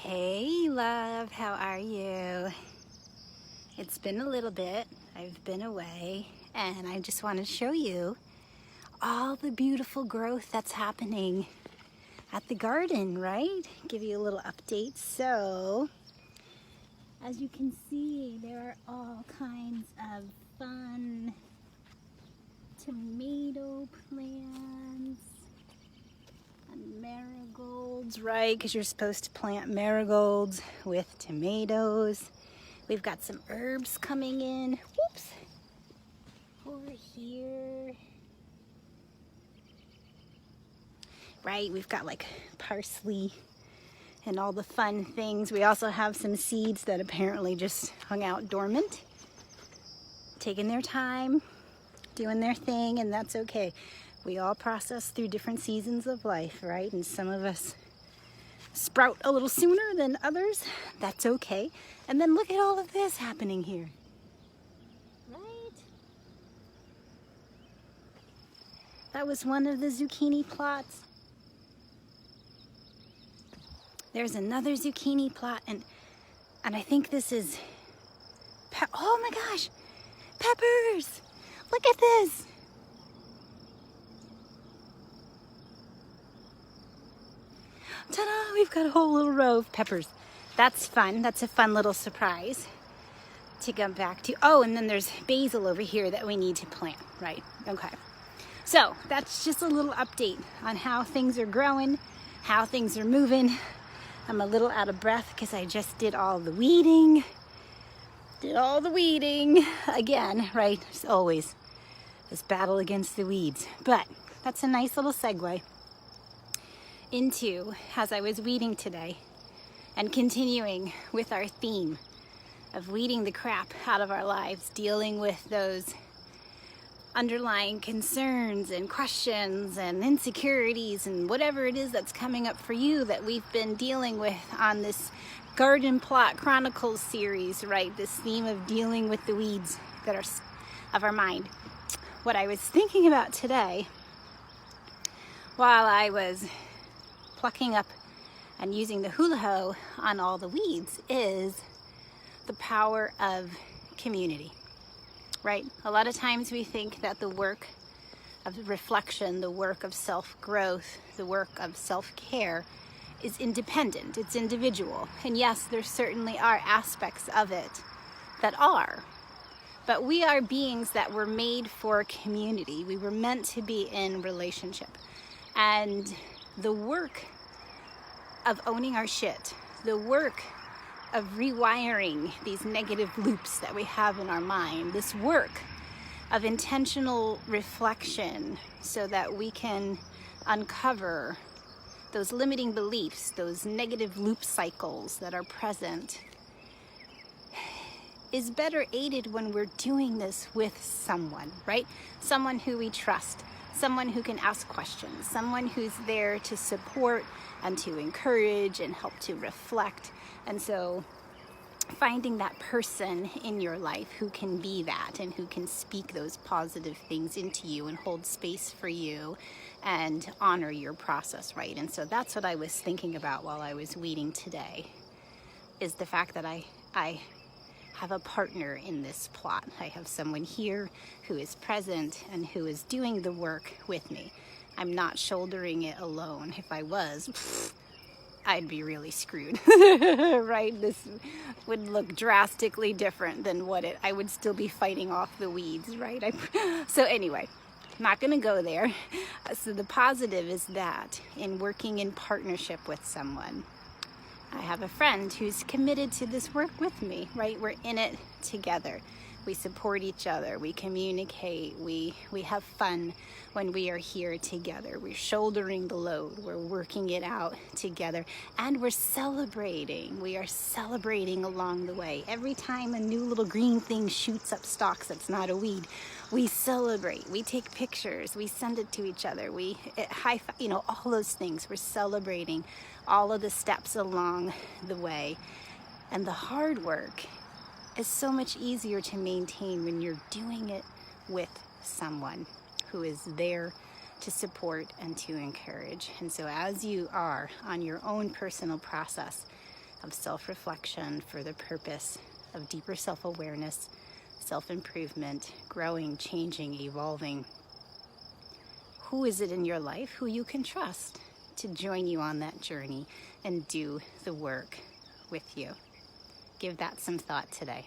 Hey love, how are you? It's been a little bit. I've been away and I just want to show you all the beautiful growth that's happening at the garden, right? Give you a little update. So, as you can see, there are all kinds of fun tomato plants and marigolds, right? Because you're supposed to plant marigolds with tomatoes. We've got some herbs coming in. Whoops. Over here. Right, we've got like parsley and all the fun things. We also have some seeds that apparently just hung out dormant, taking their time, doing their thing, and that's okay. We all process through different seasons of life, right? And some of us sprout a little sooner than others. That's okay. And then look at all of this happening here. Right? That was one of the zucchini plots. There's another zucchini plot, and I think this is, oh my gosh, peppers! Look at this! Ta-da! We've got a whole little row of peppers. That's fun. That's a fun little surprise to come back to. Oh, and then there's basil over here that we need to plant, right? Okay. So that's just a little update on how things are growing, how things are moving. I'm a little out of breath because I just did all the weeding. Again, right? As always, this battle against the weeds. But that's a nice little segue into, as I was weeding today and continuing with our theme of weeding the crap out of our lives, dealing with those underlying concerns and questions and insecurities and whatever it is that's coming up for you that we've been dealing with on this Garden Plot Chronicles series, right? This theme of dealing with the weeds that are of our mind. What I was thinking about today while I was plucking up and using the hula hoe on all the weeds is the power of community. Right? A lot of times we think that the work of reflection, the work of self-growth, the work of self-care is independent, it's individual. And yes, there certainly are aspects of it that are. But we are beings that were made for community. We were meant to be in relationship. And the work of owning our shit, the work of rewiring these negative loops that we have in our mind, this work of intentional reflection so that we can uncover those limiting beliefs, those negative loop cycles that are present, is better aided when we're doing this with someone, right? Someone who we trust, someone who can ask questions, someone who's there to support and to encourage and help to reflect. And so finding that person in your life who can be that and who can speak those positive things into you and hold space for you and honor your process, right? And so that's what I was thinking about while I was weeding today, is the fact that I have a partner in this plot. I have someone here who is present and who is doing the work with me. I'm not shouldering it alone. If I was, I'd be really screwed, right? This would look drastically different than what I would still be fighting off the weeds, right? So anyway, not gonna go there. So the positive is that in working in partnership with someone, I have a friend who's committed to this work with me, right? We're in it together. We support each other, we communicate, we have fun when we are here together. We're shouldering the load, we're working it out together, and we're celebrating. We are celebrating along the way. Every time a new little green thing shoots up stalks that's not a weed, we celebrate, we take pictures, we send it to each other, we high five, all those things. We're celebrating all of the steps along the way. And the hard work is so much easier to maintain when you're doing it with someone who is there to support and to encourage. And so as you are on your own personal process, of self-reflection for the purpose of deeper self-awareness, self-improvement, growing, changing, evolving. Who is it in your life who you can trust to join you on that journey and do the work with you? Give that some thought today.